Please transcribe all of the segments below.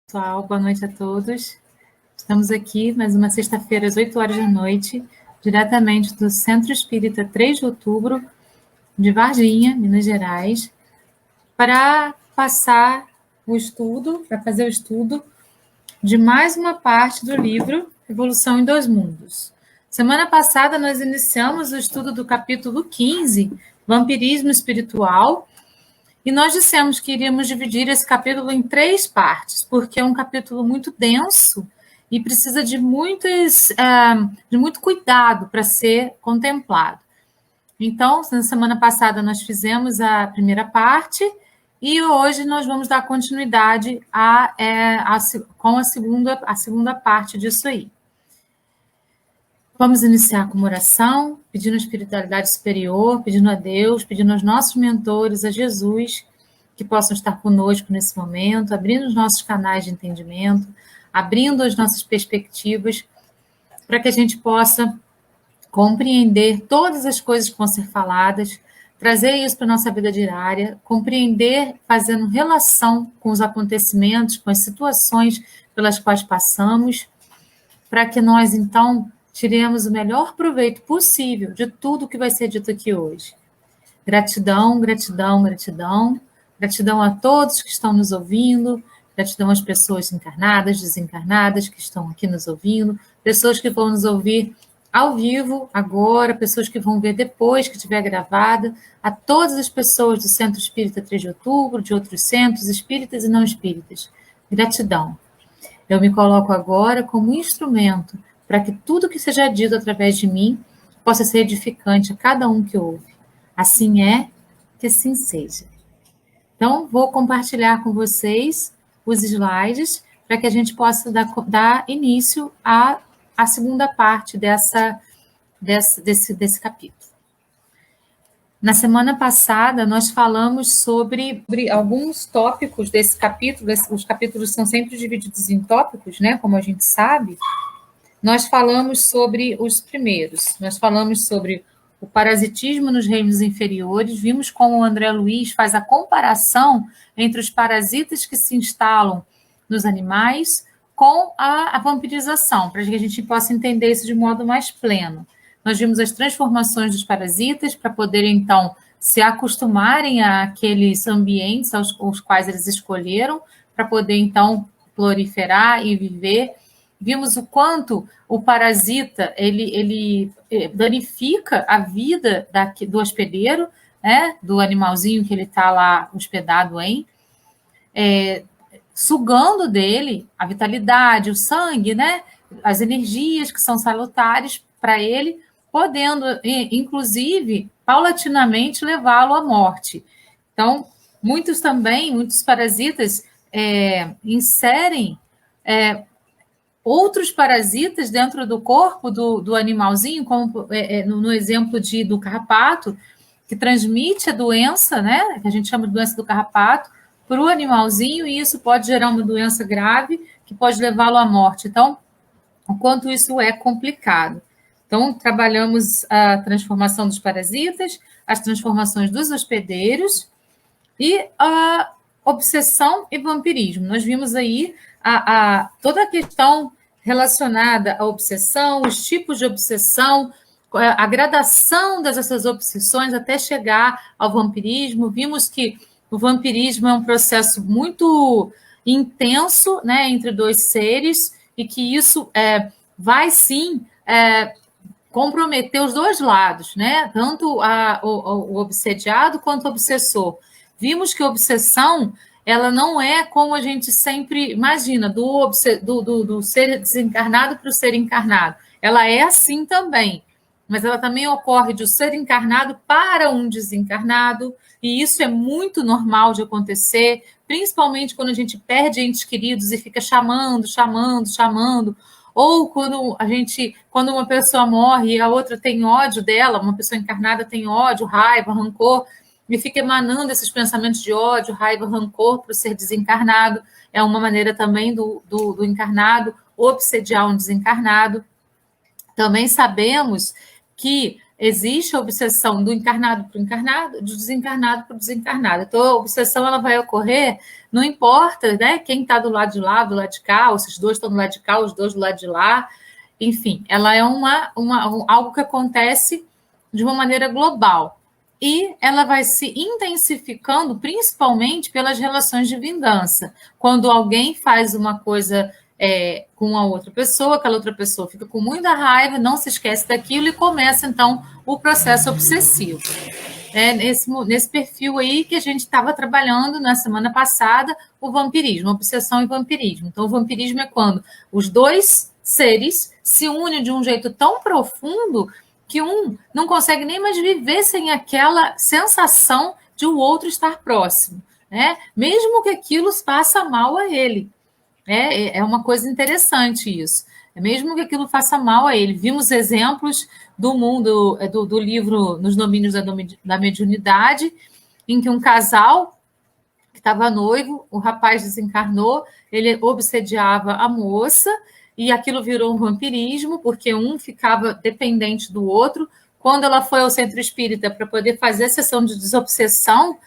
Pessoal, boa noite a todos. Estamos aqui mais uma sexta-feira às 8 horas da noite, diretamente do Centro Espírita 3 de Outubro, de Varginha, Minas Gerais, para passar o estudo, para fazer o estudo de mais uma parte do livro Evolução em Dois Mundos. Semana passada nós iniciamos o estudo do capítulo 15, Vampirismo Espiritual, e nós dissemos que iríamos dividir esse capítulo em 3 partes, porque é um capítulo muito denso e precisa de muito cuidado para ser contemplado. Então, na semana passada nós fizemos a primeira parte e hoje nós vamos dar continuidade com a segunda parte disso aí. Vamos iniciar com uma oração, pedindo a espiritualidade superior, pedindo a Deus, pedindo aos nossos mentores, a Jesus, que possam estar conosco nesse momento, abrindo os nossos canais de entendimento, abrindo as nossas perspectivas, para que a gente possa compreender todas as coisas que vão ser faladas, trazer isso para a nossa vida diária, compreender fazendo relação com os acontecimentos, com as situações pelas quais passamos, para que nós, então, tiremos o melhor proveito possível de tudo que vai ser dito aqui hoje. Gratidão, gratidão, gratidão. Gratidão a todos que estão nos ouvindo, gratidão às pessoas encarnadas, desencarnadas que estão aqui nos ouvindo, pessoas que vão nos ouvir ao vivo agora, pessoas que vão ver depois que estiver gravada, a todas as pessoas do Centro Espírita 3 de Outubro, de outros centros espíritas e não espíritas. Gratidão. Eu me coloco agora como instrumento para que tudo que seja dito através de mim possa ser edificante a cada um que ouve. Assim é, que assim seja. Então, vou compartilhar com vocês os slides para que a gente possa dar início à segunda parte desse capítulo. Na semana passada, nós falamos sobre alguns tópicos desse capítulo. Os capítulos são sempre divididos em tópicos, né? Como a gente sabe. Nós falamos sobre os primeiros. Nós falamos sobre o parasitismo nos reinos inferiores. Vimos como o André Luiz faz a comparação entre os parasitas que se instalam nos animais com a vampirização, para que a gente possa entender isso de modo mais pleno. Nós vimos as transformações dos parasitas para poderem, então, se acostumarem àqueles ambientes aos quais eles escolheram, para poder, então, proliferar e viver. Vimos o quanto o parasita ele danifica a vida do hospedeiro, né, do animalzinho que ele está lá hospedado em, sugando dele a vitalidade, o sangue, né, as energias que são salutares para ele, podendo, inclusive, paulatinamente levá-lo à morte. Então, muitos parasitas inserem outros parasitas dentro do corpo do animalzinho, como no exemplo do carrapato, que transmite a doença, né, que a gente chama de doença do carrapato, para o animalzinho, e isso pode gerar uma doença grave, que pode levá-lo à morte. Então, o quanto isso é complicado. Então, trabalhamos a transformação dos parasitas, as transformações dos hospedeiros e a obsessão e vampirismo. Nós vimos aí toda a questão relacionada à obsessão, os tipos de obsessão, a gradação dessas obsessões até chegar ao vampirismo. Vimos que o vampirismo é um processo muito intenso, né, entre dois seres, e que isso vai, sim, comprometer os dois lados, né, tanto o obsediado quanto o obsessor. Vimos que a obsessão, ela não é como a gente sempre imagina, do ser desencarnado para o ser encarnado. Ela é assim também, mas ela também ocorre de um ser encarnado para um desencarnado, e isso é muito normal de acontecer, principalmente quando a gente perde entes queridos e fica chamando, ou quando uma pessoa morre e a outra tem ódio dela, uma pessoa encarnada tem ódio, raiva, rancor, e fica emanando esses pensamentos de ódio, raiva, rancor para o ser desencarnado. É uma maneira também do encarnado obsediar um desencarnado. Também sabemos que existe a obsessão do encarnado para o encarnado, do desencarnado para o desencarnado. Então, a obsessão ela vai ocorrer, não importa, né, quem está do lado de lá, do lado de cá, ou se os dois estão do lado de cá, os dois do lado de lá, enfim, ela é algo que acontece de uma maneira global. E ela vai se intensificando, principalmente pelas relações de vingança. Quando alguém faz uma coisa com a outra pessoa, aquela outra pessoa fica com muita raiva, não se esquece daquilo e começa, então, o processo obsessivo. Nesse perfil aí que a gente estava trabalhando na semana passada, o vampirismo, obsessão e vampirismo. Então, o vampirismo é quando os dois seres se unem de um jeito tão profundo que um não consegue nem mais viver sem aquela sensação de o outro estar próximo, né? Mesmo que aquilo faça mal a ele. É uma coisa interessante isso. Mesmo que aquilo faça mal a ele. Vimos exemplos do mundo, do livro Nos Domínios da Mediunidade, em que um casal que estava noivo, o rapaz desencarnou, ele obsediava a moça, e aquilo virou um vampirismo, porque um ficava dependente do outro. Quando ela foi ao centro espírita para poder fazer a sessão de desobsessão,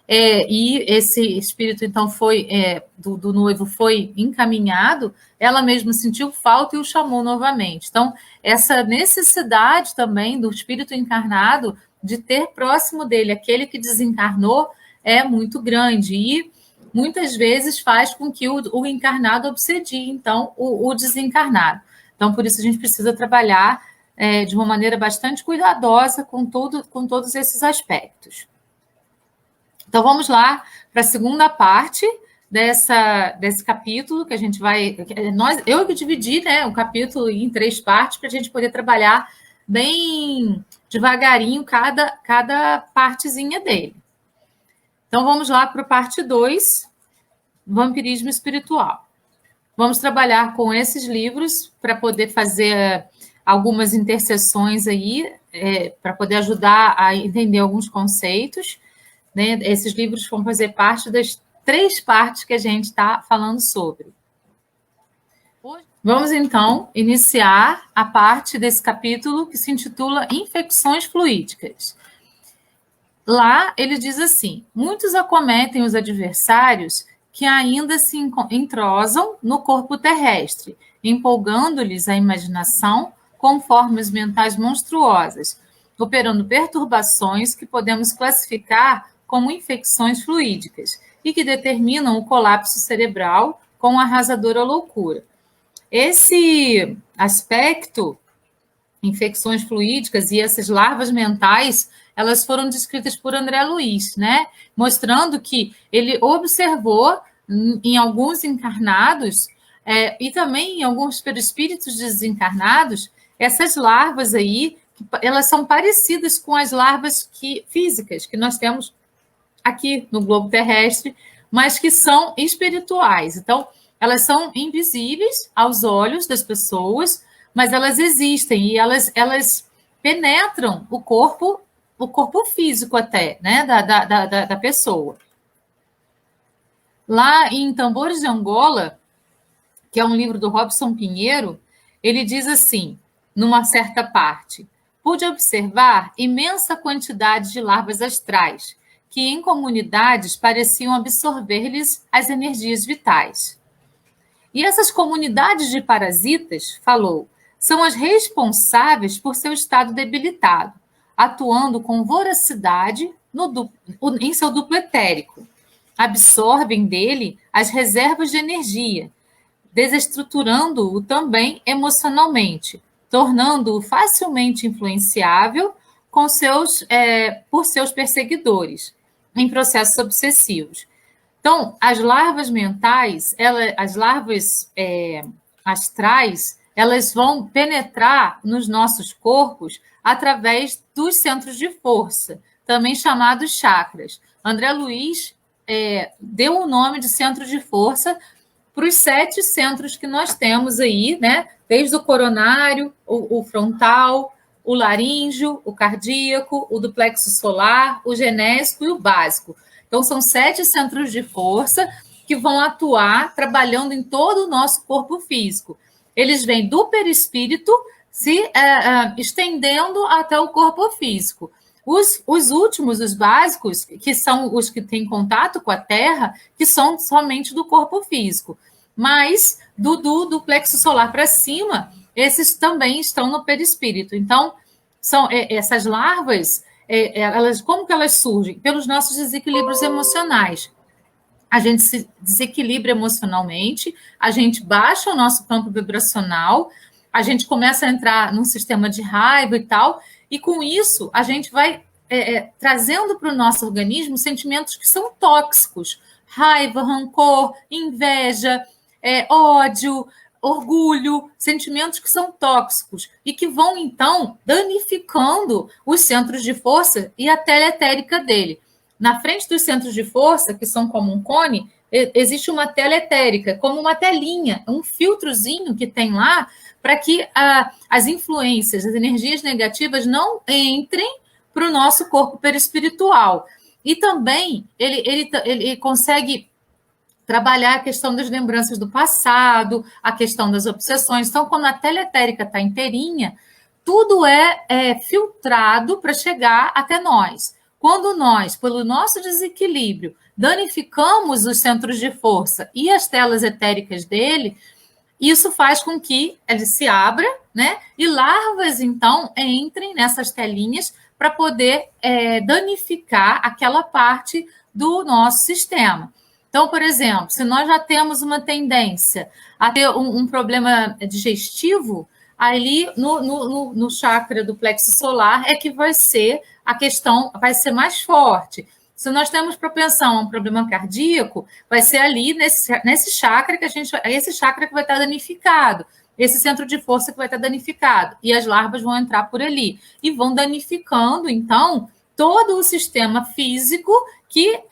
e esse espírito, então, do noivo foi encaminhado, ela mesma sentiu falta e o chamou novamente. Então, essa necessidade também do espírito encarnado de ter próximo dele aquele que desencarnou é muito grande, e muitas vezes faz com que o encarnado obsedie, então, o desencarnado. Então, por isso a gente precisa trabalhar de uma maneira bastante cuidadosa com todos esses aspectos. Então, vamos lá para a segunda parte desse capítulo, que a gente vai... Eu que dividi, né, o capítulo em 3 partes para a gente poder trabalhar bem devagarinho cada partezinha dele. Então, vamos lá para a parte 2, vampirismo espiritual. Vamos trabalhar com esses livros para poder fazer algumas interseções aí, para poder ajudar a entender alguns conceitos. Né? Esses livros vão fazer parte das 3 partes que a gente está falando sobre. Vamos, então, iniciar a parte desse capítulo que se intitula Infecções Fluídicas. Lá, ele diz assim: muitos acometem os adversários que ainda se entrosam no corpo terrestre, empolgando-lhes a imaginação com formas mentais monstruosas, operando perturbações que podemos classificar como infecções fluídicas e que determinam o colapso cerebral com arrasadora loucura. Esse aspecto, infecções fluídicas e essas larvas mentais, elas foram descritas por André Luiz, né? Mostrando que ele observou em alguns encarnados e também em alguns perispíritos desencarnados, essas larvas aí, elas são parecidas com as larvas físicas que nós temos aqui no globo terrestre, mas que são espirituais. Então, elas são invisíveis aos olhos das pessoas, mas elas existem e elas penetram o corpo físico até, né, da pessoa. Lá em Tambores de Angola, que é um livro do Robson Pinheiro, ele diz assim, numa certa parte: pude observar imensa quantidade de larvas astrais, que em comunidades pareciam absorver-lhes as energias vitais. E essas comunidades de parasitas, falou, são as responsáveis por seu estado debilitado, atuando com voracidade em seu duplo etérico. Absorvem dele as reservas de energia, desestruturando-o também emocionalmente, tornando-o facilmente influenciável por seus perseguidores, em processos obsessivos. Então, as larvas mentais, as larvas astrais, elas vão penetrar nos nossos corpos através dos centros de força, também chamados chakras. André Luiz deu o nome de centro de força para os 7 centros que nós temos aí, né? Desde o coronário, o frontal, o laríngeo, o cardíaco, o do plexo solar, o genésico e o básico. Então, são 7 centros de força que vão atuar trabalhando em todo o nosso corpo físico. Eles vêm do perispírito, se estendendo até o corpo físico. Os últimos, os básicos, que são os que têm contato com a Terra, que são somente do corpo físico. Mas do plexo solar para cima, esses também estão no perispírito. Então, são essas larvas, como que elas surgem? Pelos nossos desequilíbrios emocionais. A gente se desequilibra emocionalmente, a gente baixa o nosso campo vibracional, a gente começa a entrar num sistema de raiva e tal, e com isso a gente vai trazendo para o nosso organismo sentimentos que são tóxicos: raiva, rancor, inveja, ódio, orgulho, sentimentos que são tóxicos e que vão, então, danificando os centros de força e a teletérica dele. Na frente dos centros de força, que são como um cone, existe uma teletérica, como uma telinha, um filtrozinho que tem lá para que as influências, as energias negativas não entrem para o nosso corpo perispiritual. E também ele consegue trabalhar a questão das lembranças do passado, a questão das obsessões. Então, quando a teletérica está inteirinha, tudo é filtrado para chegar até nós. Quando nós, pelo nosso desequilíbrio, danificamos os centros de força e as telas etéricas dele, isso faz com que ele se abra, né? E larvas, então, entrem nessas telinhas para poder danificar aquela parte do nosso sistema. Então, por exemplo, se nós já temos uma tendência a ter um problema digestivo, ali no chakra do plexo solar é que vai ser a questão, vai ser mais forte. Se nós temos propensão a um problema cardíaco, vai ser ali nesse chakra que esse chakra que vai estar danificado, esse centro de força que vai estar danificado, e as larvas vão entrar por ali e vão danificando, então, todo o sistema físico que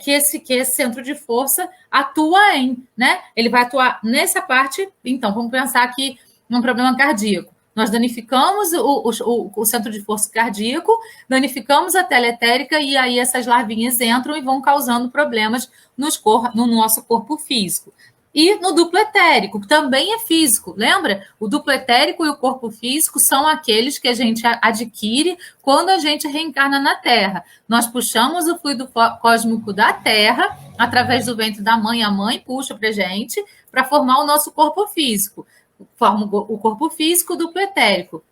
esse centro de força atua em, né? Ele vai atuar nessa parte. Então, vamos pensar aqui num problema cardíaco. Nós danificamos o centro de força cardíaco, danificamos a teletérica, e aí essas larvinhas entram e vão causando problemas no nosso corpo físico. E no duplo etérico, que também é físico, lembra? O duplo etérico e o corpo físico são aqueles que a gente adquire quando a gente reencarna na Terra. Nós puxamos o fluido cósmico da Terra, através do ventre da mãe, a mãe puxa para a gente, para formar o nosso corpo físico. Forma o corpo físico, o duplo etérico.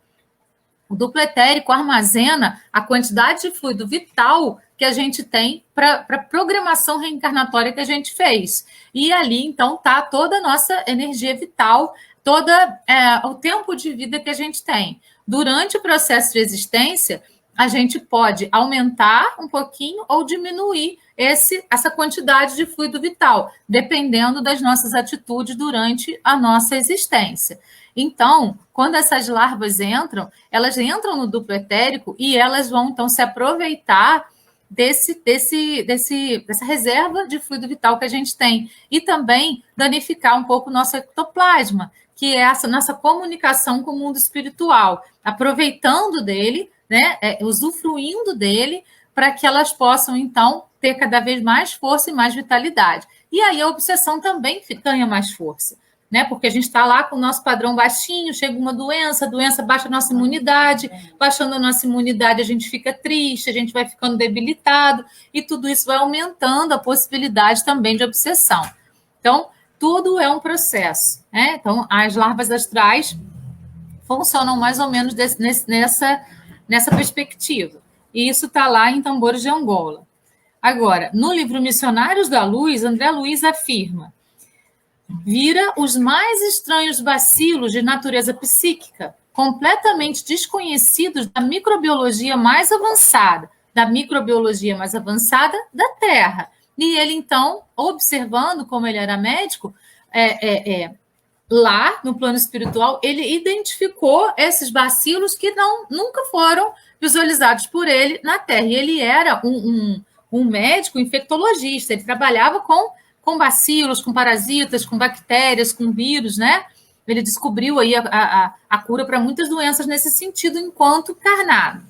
O duplo etérico armazena a quantidade de fluido vital que a gente tem para a programação reencarnatória que a gente fez. E ali, então, está toda a nossa energia vital, todo o tempo de vida que a gente tem. Durante o processo de existência, a gente pode aumentar um pouquinho ou diminuir essa quantidade de fluido vital, dependendo das nossas atitudes durante a nossa existência. Então, quando essas larvas entram, elas entram no duplo etérico e elas vão, então, se aproveitar dessa reserva de fluido vital que a gente tem, e também danificar um pouco o nosso ectoplasma, que é essa nossa comunicação com o mundo espiritual, aproveitando dele, né, usufruindo dele, para que elas possam, então, ter cada vez mais força e mais vitalidade. E aí a obsessão também ganha mais força, né? Porque a gente está lá com o nosso padrão baixinho, chega uma doença, a doença baixa a nossa imunidade, baixando a nossa imunidade a gente fica triste, a gente vai ficando debilitado, e tudo isso vai aumentando a possibilidade também de obsessão. Então, tudo é um processo, né? Então, as larvas astrais funcionam mais ou menos nessa perspectiva. E isso está lá em Tambores de Angola. Agora, no livro Missionários da Luz, André Luiz afirma: vira os mais estranhos bacilos de natureza psíquica, completamente desconhecidos da microbiologia mais avançada da Terra. E ele, então, observando como ele era médico, lá no plano espiritual, ele identificou esses bacilos que nunca foram visualizados por ele na Terra. E ele era um médico infectologista, ele trabalhava com bacilos, com parasitas, com bactérias, com vírus, né? Ele descobriu aí a cura para muitas doenças nesse sentido, enquanto encarnado.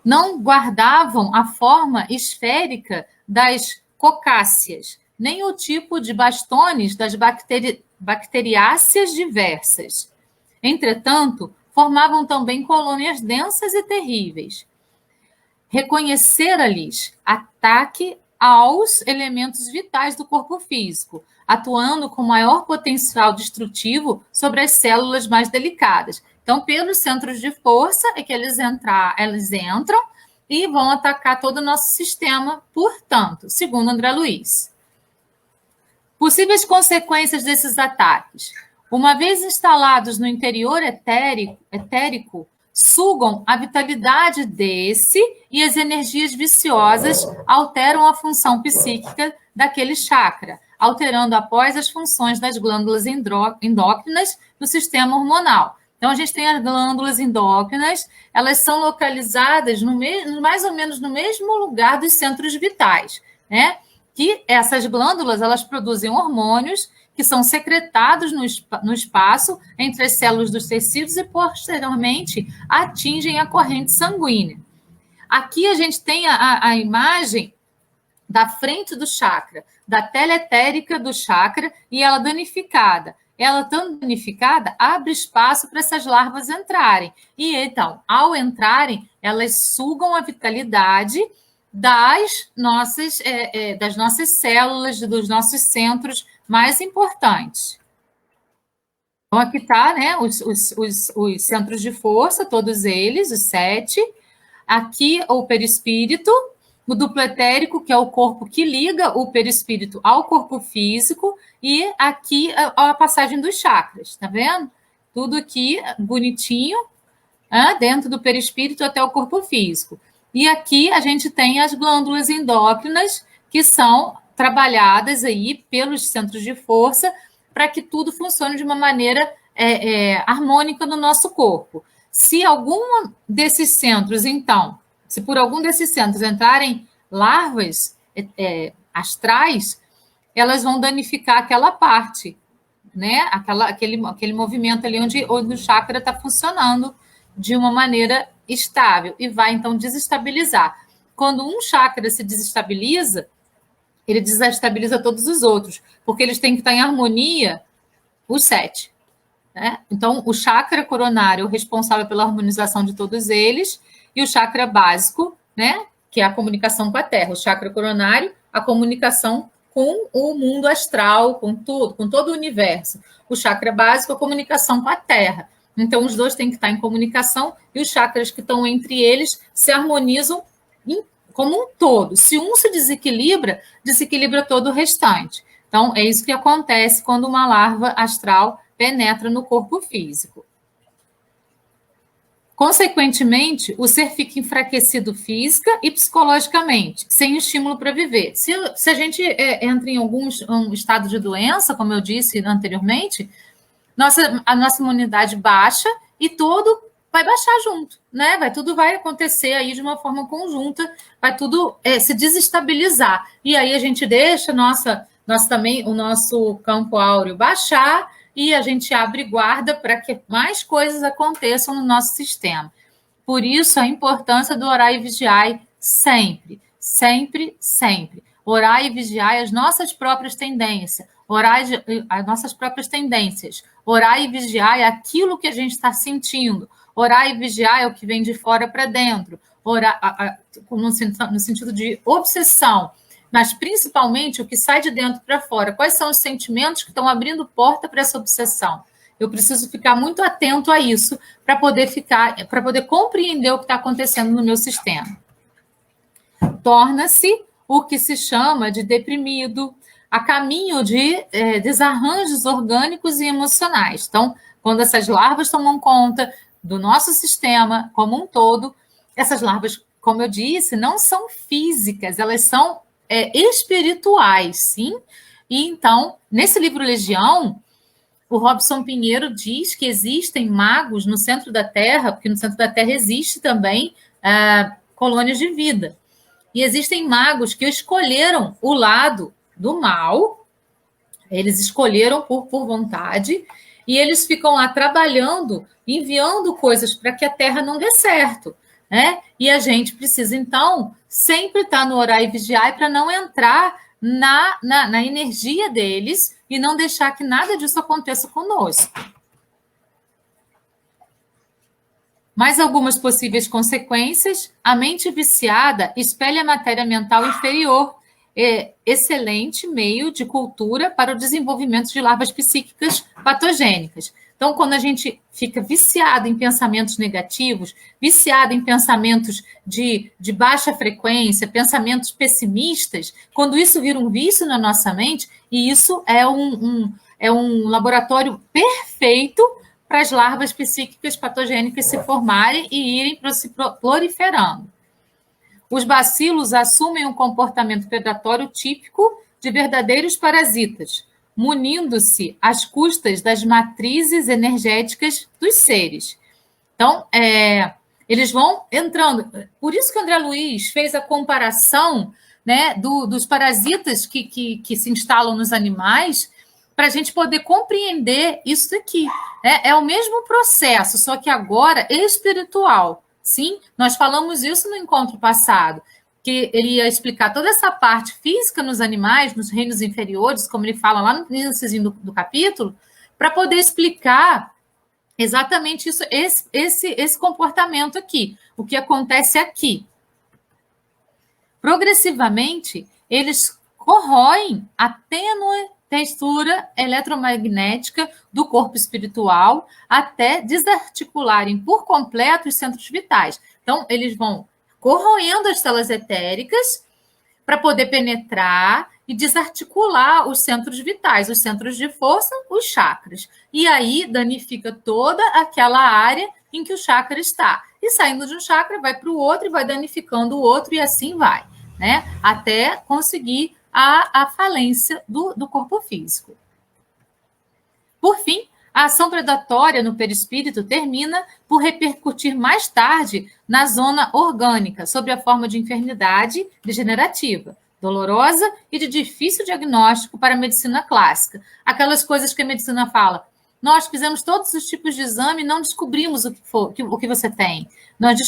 Não guardavam a forma esférica das cocáceas, nem o tipo de bastones das bacteriáceas diversas. Entretanto, formavam também colônias densas e terríveis. Reconhecer-lhes ataque aos elementos vitais do corpo físico, atuando com maior potencial destrutivo sobre as células mais delicadas. Então, pelos centros de força é que eles entram e vão atacar todo o nosso sistema, portanto, segundo André Luiz. Possíveis consequências desses ataques. Uma vez instalados no interior etérico, sugam a vitalidade desse e as energias viciosas alteram a função psíquica daquele chakra, alterando após as funções das glândulas endócrinas no sistema hormonal. Então, a gente tem as glândulas endócrinas, elas são localizadas mais ou menos no mesmo lugar dos centros vitais, né? Que essas glândulas, elas produzem hormônios que são secretados no espaço entre as células dos tecidos e, posteriormente, atingem a corrente sanguínea. Aqui a gente tem a imagem da frente do chakra, da tela etérica do chakra, e ela danificada. Ela, tão danificada, abre espaço para essas larvas entrarem. E, então, ao entrarem, elas sugam a vitalidade das nossas células, dos nossos centros mais importantes. Então, aqui está, né, os centros de força, todos eles, os 7. Aqui, o perispírito, o duplo etérico, que é o corpo que liga o perispírito ao corpo físico, e aqui a passagem dos chakras, tá vendo? Tudo aqui bonitinho, dentro do perispírito até o corpo físico. E aqui a gente tem as glândulas endócrinas, que são trabalhadas aí pelos centros de força para que tudo funcione de uma maneira harmônica no nosso corpo. Se algum desses centros, então, se por algum desses centros entrarem larvas astrais, elas vão danificar aquela parte, né? Aquele movimento ali onde o chakra está funcionando de uma maneira estável e vai, então, desestabilizar. Quando um chakra se desestabiliza, ele desestabiliza todos os outros, porque eles têm que estar em harmonia, os 7. Né? Então, o chakra coronário é o responsável pela harmonização de todos eles, e o chakra básico, né, que é a comunicação com a Terra. O chakra coronário, a comunicação com o mundo astral, com todo o universo. O chakra básico, a comunicação com a Terra. Então, os dois têm que estar em comunicação e os chakras que estão entre eles se harmonizam como um todo. Se um se desequilibra, desequilibra todo o restante. Então, é isso que acontece quando uma larva astral penetra no corpo físico. Consequentemente, o ser fica enfraquecido física e psicologicamente, sem estímulo para viver. Se a gente entra em um estado de doença, como eu disse anteriormente, a nossa imunidade baixa e tudo vai baixar junto, né? Tudo vai acontecer aí de uma forma conjunta, vai tudo se desestabilizar. E aí a gente deixa o nosso campo áureo baixar e a gente abre guarda para que mais coisas aconteçam no nosso sistema. Por isso, a importância do orar e vigiar sempre, sempre, sempre. Orar e vigiar as nossas próprias tendências. Orar as nossas próprias tendências. Orar e vigiar é aquilo que a gente está sentindo. Orar e vigiar é o que vem de fora para dentro. Orar no sentido de obsessão, mas principalmente o que sai de dentro para fora. Quais são os sentimentos que estão abrindo porta para essa obsessão? Eu preciso ficar muito atento a isso para poder compreender o que está acontecendo no meu sistema. Torna-se o que se chama de deprimido, a caminho de desarranjos orgânicos e emocionais. Então, quando essas larvas tomam conta do nosso sistema como um todo, essas larvas, como eu disse, não são físicas, elas são espirituais, sim? E então, nesse livro Legião, o Robson Pinheiro diz que existem magos no centro da Terra, porque no centro da Terra existe também colônias de vida. E existem magos que escolheram o lado do mal, eles escolheram por vontade, e eles ficam lá trabalhando, enviando coisas para que a Terra não dê certo. Né? E a gente precisa, então, sempre estar no orar e vigiar para não entrar na energia deles e não deixar que nada disso aconteça conosco. Mais algumas possíveis consequências: a mente viciada espelha a matéria mental inferior, excelente meio de cultura para o desenvolvimento de larvas psíquicas patogênicas. Então, quando a gente fica viciado em pensamentos negativos, viciado em pensamentos de baixa frequência, pensamentos pessimistas, quando isso vira um vício na nossa mente, e isso é um laboratório perfeito para as larvas psíquicas patogênicas se formarem e irem se proliferando. Os bacilos assumem um comportamento predatório típico de verdadeiros parasitas, munindo-se às custas das matrizes energéticas dos seres. Então, eles vão entrando. Por isso que o André Luiz fez a comparação, né, dos parasitas que se instalam nos animais, para a gente poder compreender isso daqui. É o mesmo processo, só que agora espiritual. Sim, nós falamos isso no encontro passado, que ele ia explicar toda essa parte física nos animais, nos reinos inferiores, como ele fala lá no início do capítulo, para poder explicar exatamente isso, esse comportamento aqui, o que acontece aqui. Progressivamente, eles corroem a tênue textura eletromagnética do corpo espiritual até desarticularem por completo os centros vitais. Então, eles vão corroendo as células etéricas para poder penetrar e desarticular os centros vitais, os centros de força, os chakras. E aí danifica toda aquela área em que o chakra está. E saindo de um chakra, vai para o outro e vai danificando o outro e assim vai, né? Até conseguir a falência do corpo físico. Por fim, a ação predatória no perispírito termina por repercutir mais tarde na zona orgânica, sob a forma de enfermidade degenerativa, dolorosa e de difícil diagnóstico para a medicina clássica. Aquelas coisas que a medicina fala: nós fizemos todos os tipos de exame e não descobrimos o que você tem. Nós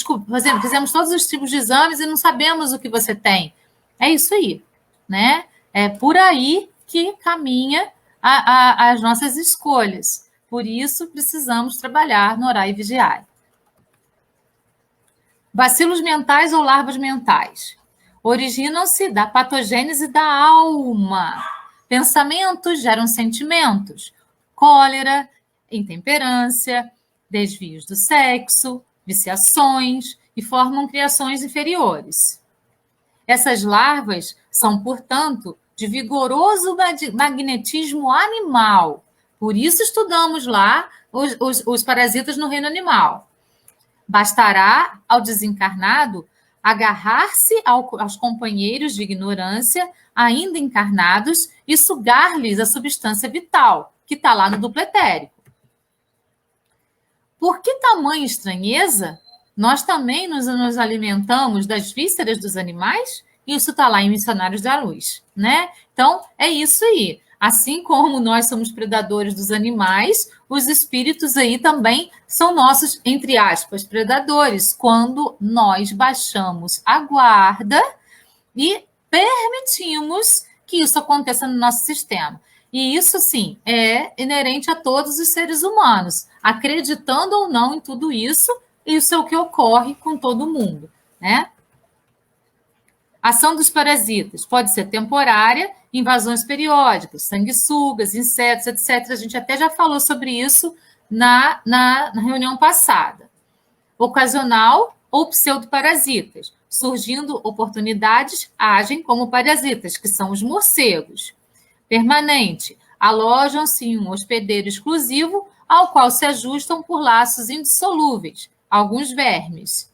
fizemos todos os tipos de exames e não sabemos o que você tem. É isso aí, né? É por aí que caminha as nossas escolhas. Por isso, precisamos trabalhar no orar e vigiar. Bacilos mentais ou larvas mentais originam-se da patogênese da alma. Pensamentos geram sentimentos, cólera, intemperância, desvios do sexo, viciações e formam criações inferiores. Essas larvas são, portanto, de vigoroso magnetismo animal. Por isso estudamos lá os parasitas no reino animal. Bastará ao desencarnado agarrar-se aos companheiros de ignorância, ainda encarnados, e sugar-lhes a substância vital, que está lá no duplo etérico. Por que tamanha estranheza? Nós também nos alimentamos das vísceras dos animais? Isso está lá em Missionários da Luz, né? Então, é isso aí. Assim como nós somos predadores dos animais, os espíritos aí também são nossos, entre aspas, predadores, quando nós baixamos a guarda e permitimos que isso aconteça no nosso sistema. E isso, sim, é inerente a todos os seres humanos. Acreditando ou não em tudo isso, isso é o que ocorre com todo mundo, né? Ação dos parasitas pode ser temporária, invasões periódicas, sanguessugas, insetos, etc. A gente até já falou sobre isso na reunião passada. Ocasional ou pseudoparasitas. Surgindo oportunidades, agem como parasitas, que são os morcegos. Permanente. Alojam-se em um hospedeiro exclusivo, ao qual se ajustam por laços indissolúveis, alguns vermes.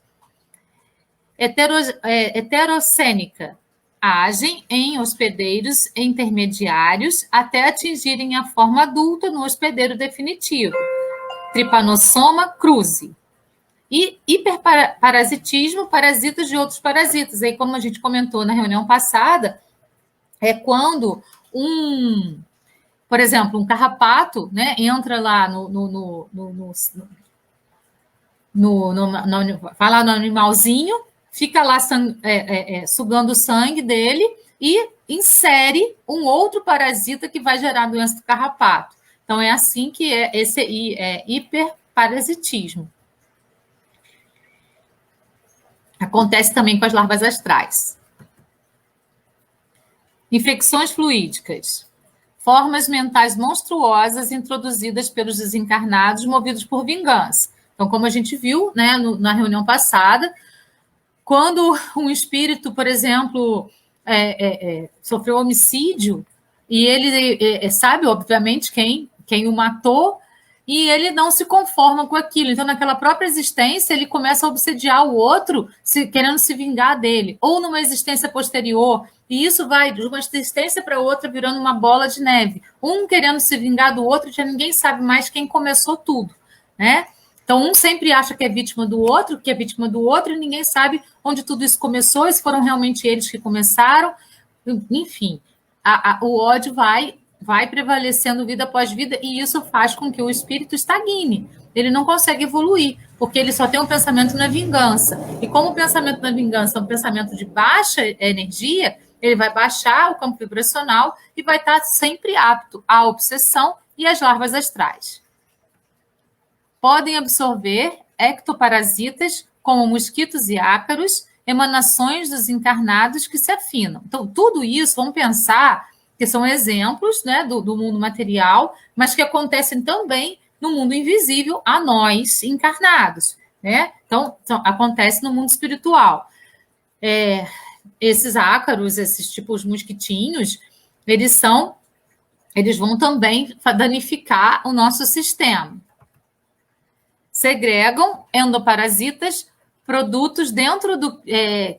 Heterocênica. Agem em hospedeiros intermediários até atingirem a forma adulta no hospedeiro definitivo. Trypanosoma cruzi. E hiperparasitismo, parasitas de outros parasitas. Aí, como a gente comentou na reunião passada, é quando por exemplo, um carrapato, né, entra lá vai lá no animalzinho, fica lá sugando o sangue dele e insere um outro parasita que vai gerar a doença do carrapato. Então, é assim que esse hiperparasitismo. Acontece também com as larvas astrais. Infecções fluídicas. Formas mentais monstruosas introduzidas pelos desencarnados movidos por vingança. Então, como a gente viu, né, na reunião passada, quando um espírito, por exemplo, sofreu homicídio, e ele sabe, obviamente, quem o matou, e ele não se conforma com aquilo. Então, naquela própria existência, ele começa a obsediar o outro, querendo se vingar dele. Ou numa existência posterior. E isso vai de uma existência para outra, virando uma bola de neve. Um querendo se vingar do outro, já ninguém sabe mais quem começou tudo, né? Então, um sempre acha que é vítima do outro, e ninguém sabe onde tudo isso começou, se foram realmente eles que começaram. Enfim, o ódio vai prevalecendo vida após vida, e isso faz com que o espírito estagne. Ele não consegue evoluir, porque ele só tem um pensamento na vingança. E como o pensamento na vingança é um pensamento de baixa energia, ele vai baixar o campo vibracional e vai estar sempre apto à obsessão e às larvas astrais. Podem absorver ectoparasitas, como mosquitos e ácaros, emanações dos encarnados que se afinam. Então, tudo isso, vamos pensar que são exemplos, né, do mundo material, mas que acontecem também no mundo invisível a nós encarnados, né? Então acontece no mundo espiritual. Esses ácaros, esses tipos mosquitinhos, eles vão também danificar o nosso sistema. Segregam endoparasitas, produtos dentro do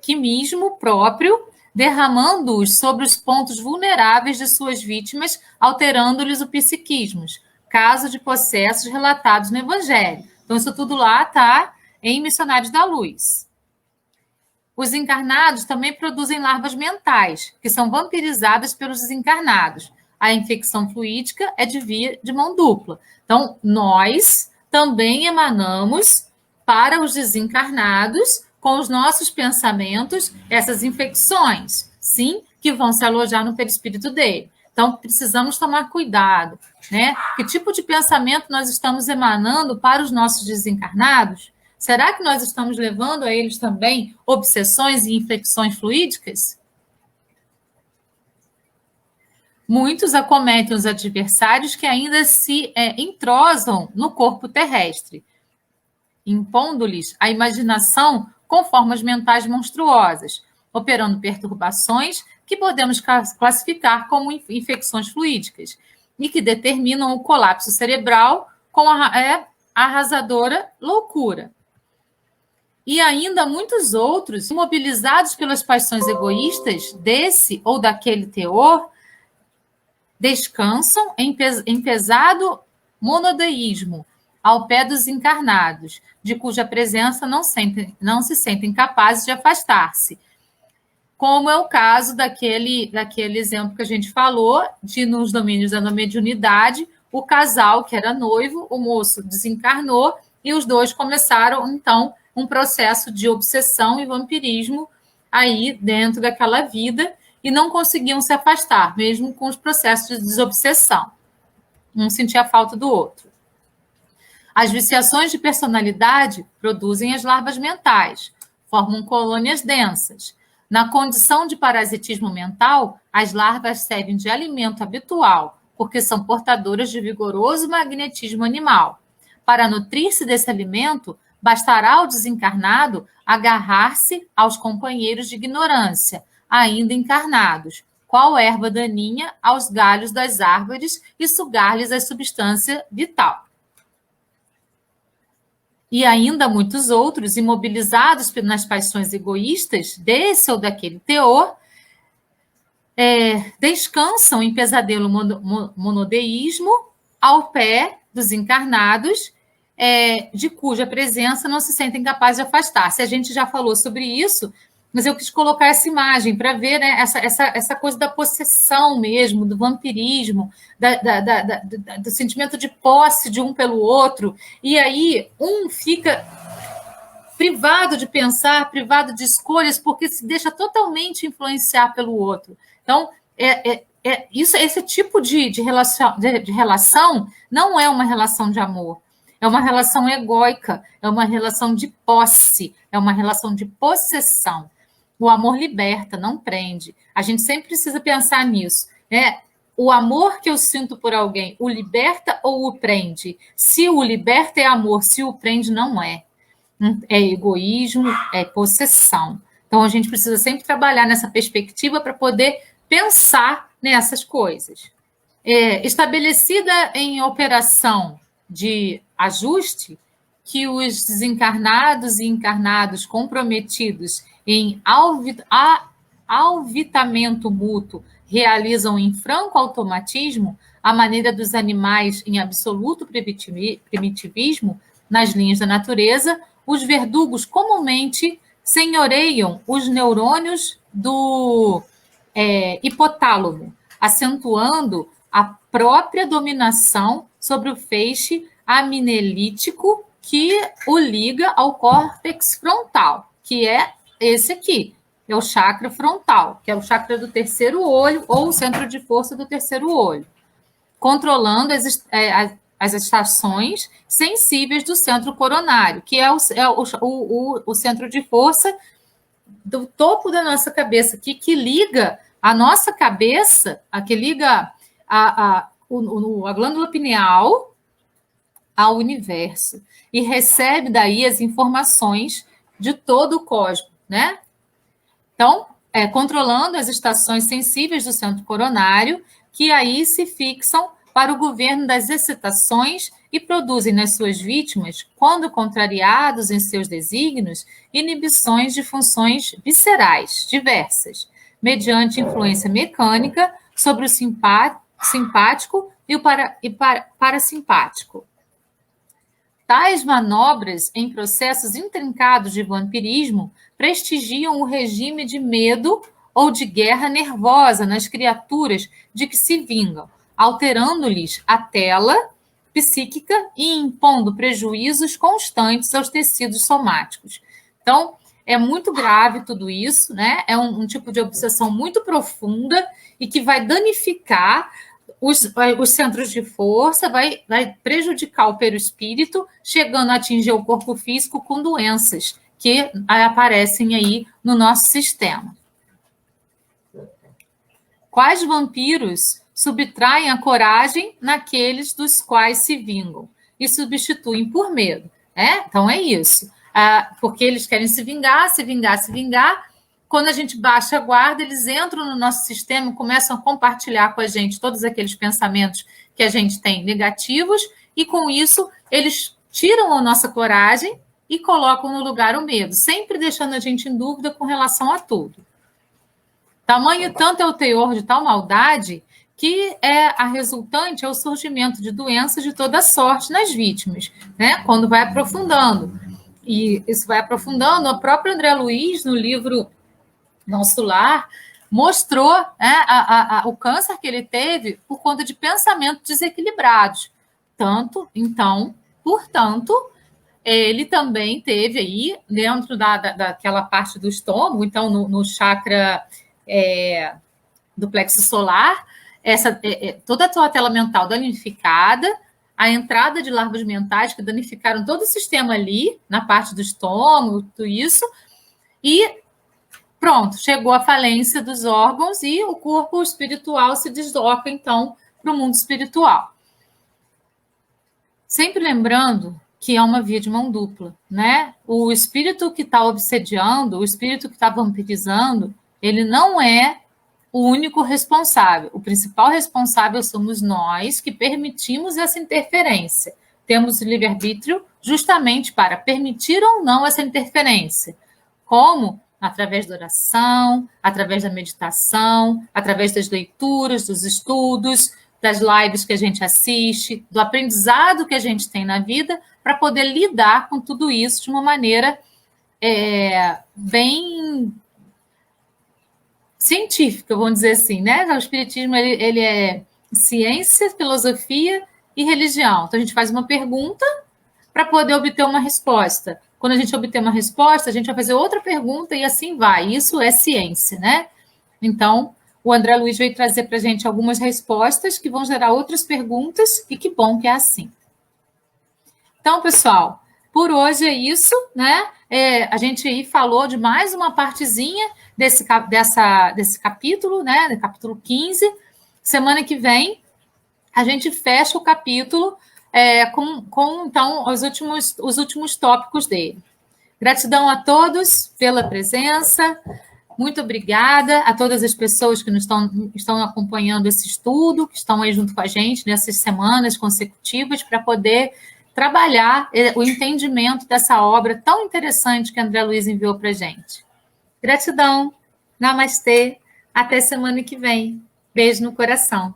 quimismo próprio, derramando-os sobre os pontos vulneráveis de suas vítimas, alterando-lhes o psiquismo, caso de processos relatados no Evangelho. Então, isso tudo lá está em Missionários da Luz. Os encarnados também produzem larvas mentais, que são vampirizadas pelos desencarnados. A infecção fluídica é de via de mão dupla. Então, nós também emanamos para os desencarnados, com os nossos pensamentos, essas infecções, sim, que vão se alojar no perispírito dele. Então, precisamos tomar cuidado, né? Que tipo de pensamento nós estamos emanando para os nossos desencarnados? Será que nós estamos levando a eles também obsessões e infecções fluídicas? Muitos acometem os adversários que ainda se entrosam no corpo terrestre, impondo-lhes a imaginação com formas mentais monstruosas, operando perturbações que podemos classificar como infecções fluídicas e que determinam o colapso cerebral com a arrasadora loucura. E ainda muitos outros, imobilizados pelas paixões egoístas desse ou daquele teor, descansam em pesado monodeísmo, ao pé dos encarnados, de cuja presença não se sentem capazes de afastar-se. Como é o caso daquele exemplo que a gente falou, de nos domínios da mediunidade, o casal que era noivo, o moço desencarnou, e os dois começaram, então, um processo de obsessão e vampirismo aí dentro daquela vida, e não conseguiam se afastar, mesmo com os processos de desobsessão. Um sentia a falta do outro. As viciações de personalidade produzem as larvas mentais, formam colônias densas. Na condição de parasitismo mental, as larvas servem de alimento habitual, porque são portadoras de vigoroso magnetismo animal. Para nutrir-se desse alimento, bastará ao desencarnado agarrar-se aos companheiros de ignorância, ainda encarnados, qual erva daninha aos galhos das árvores, e sugar-lhes a substância vital. E ainda muitos outros, imobilizados nas paixões egoístas desse ou daquele teor, descansam em pesadelo monodeísmo ao pé dos encarnados, de cuja presença não se sentem capazes de afastar-se. A gente já falou sobre isso, mas eu quis colocar essa imagem para ver, né, essa coisa da possessão mesmo, do vampirismo, do sentimento de posse de um pelo outro, e aí um fica privado de pensar, privado de escolhas, porque se deixa totalmente influenciar pelo outro. Então, esse tipo de relação não é uma relação de amor. É uma relação egóica, é uma relação de posse, é uma relação de possessão. O amor liberta, não prende. A gente sempre precisa pensar nisso, né? O amor que eu sinto por alguém, o liberta ou o prende? Se o liberta é amor, se o prende, não é. É egoísmo, é possessão. Então, a gente precisa sempre trabalhar nessa perspectiva para poder pensar nessas coisas. Estabelecida em operação de ajuste, que os desencarnados e encarnados comprometidos em alvitamento mútuo realizam em franco automatismo, a maneira dos animais em absoluto primitivismo, nas linhas da natureza, os verdugos comumente senhoreiam os neurônios do hipotálamo, acentuando a própria dominação sobre o feixe aminelítico que o liga ao córtex frontal, que é esse aqui, é o chakra frontal, que é o chakra do terceiro olho ou o centro de força do terceiro olho, controlando as estações sensíveis do centro coronário, que é o centro de força do topo da nossa cabeça, que liga a nossa cabeça, que liga a glândula pineal ao universo e recebe daí as informações de todo o cosmos, né? Então, controlando as estações sensíveis do centro coronário, que aí se fixam para o governo das excitações e produzem nas suas vítimas, quando contrariados em seus desígnios, inibições de funções viscerais diversas, mediante influência mecânica sobre o simpático e o parasimpático. Tais manobras em processos intrincados de vampirismo prestigiam o regime de medo ou de guerra nervosa nas criaturas de que se vingam, alterando-lhes a tela psíquica e impondo prejuízos constantes aos tecidos somáticos. Então, é muito grave tudo isso, né? É um tipo de obsessão muito profunda e que vai danificar os centros de força, vai prejudicar o perispírito, chegando a atingir o corpo físico com doenças que aparecem aí no nosso sistema. Quais vampiros subtraem a coragem naqueles dos quais se vingam e substituem por medo? Então é isso. Porque eles querem se vingar, se vingar, se vingar. Quando a gente baixa a guarda, eles entram no nosso sistema, começam a compartilhar com a gente todos aqueles pensamentos que a gente tem negativos, e com isso eles tiram a nossa coragem e colocam no lugar o medo, sempre deixando a gente em dúvida com relação a tudo. Tamanho tanto é o teor de tal maldade que a resultante é o surgimento de doenças de toda sorte nas vítimas, né? Quando vai aprofundando. E isso vai aprofundando. O próprio André Luiz, no livro Nosso Lar, mostrou o câncer que ele teve por conta de pensamentos desequilibrados. Portanto, ele também teve aí, dentro daquela parte do estômago, então no chakra do plexo solar, toda a sua tela mental danificada, a entrada de larvas mentais que danificaram todo o sistema ali, na parte do estômago, tudo isso, e pronto, chegou a falência dos órgãos e o corpo espiritual se desloca, então, para o mundo espiritual. Sempre lembrando que é uma via de mão dupla, né? O espírito que está obsediando, o espírito que está vampirizando, ele não é o único responsável. O principal responsável somos nós, que permitimos essa interferência. Temos o livre-arbítrio justamente para permitir ou não essa interferência. Como? Através da oração, através da meditação, através das leituras, dos estudos, das lives que a gente assiste, do aprendizado que a gente tem na vida, para poder lidar com tudo isso de uma maneira bem científica, vamos dizer assim, né? O espiritismo ele é ciência, filosofia e religião. Então, a gente faz uma pergunta para poder obter uma resposta. Quando a gente obter uma resposta, a gente vai fazer outra pergunta e assim vai. Isso é ciência, né? Então, o André Luiz veio trazer para a gente algumas respostas que vão gerar outras perguntas, e que bom que é assim. Então, pessoal, por hoje é isso, né? A gente aí falou de mais uma partezinha desse capítulo, né? Do capítulo 15. Semana que vem, a gente fecha o capítulo com então, os últimos tópicos dele. Gratidão a todos pela presença. Muito obrigada a todas as pessoas que estão acompanhando esse estudo, que estão aí junto com a gente nessas semanas consecutivas para poder trabalhar o entendimento dessa obra tão interessante que André Luiz enviou para a gente. Gratidão, namastê, até semana que vem. Beijo no coração.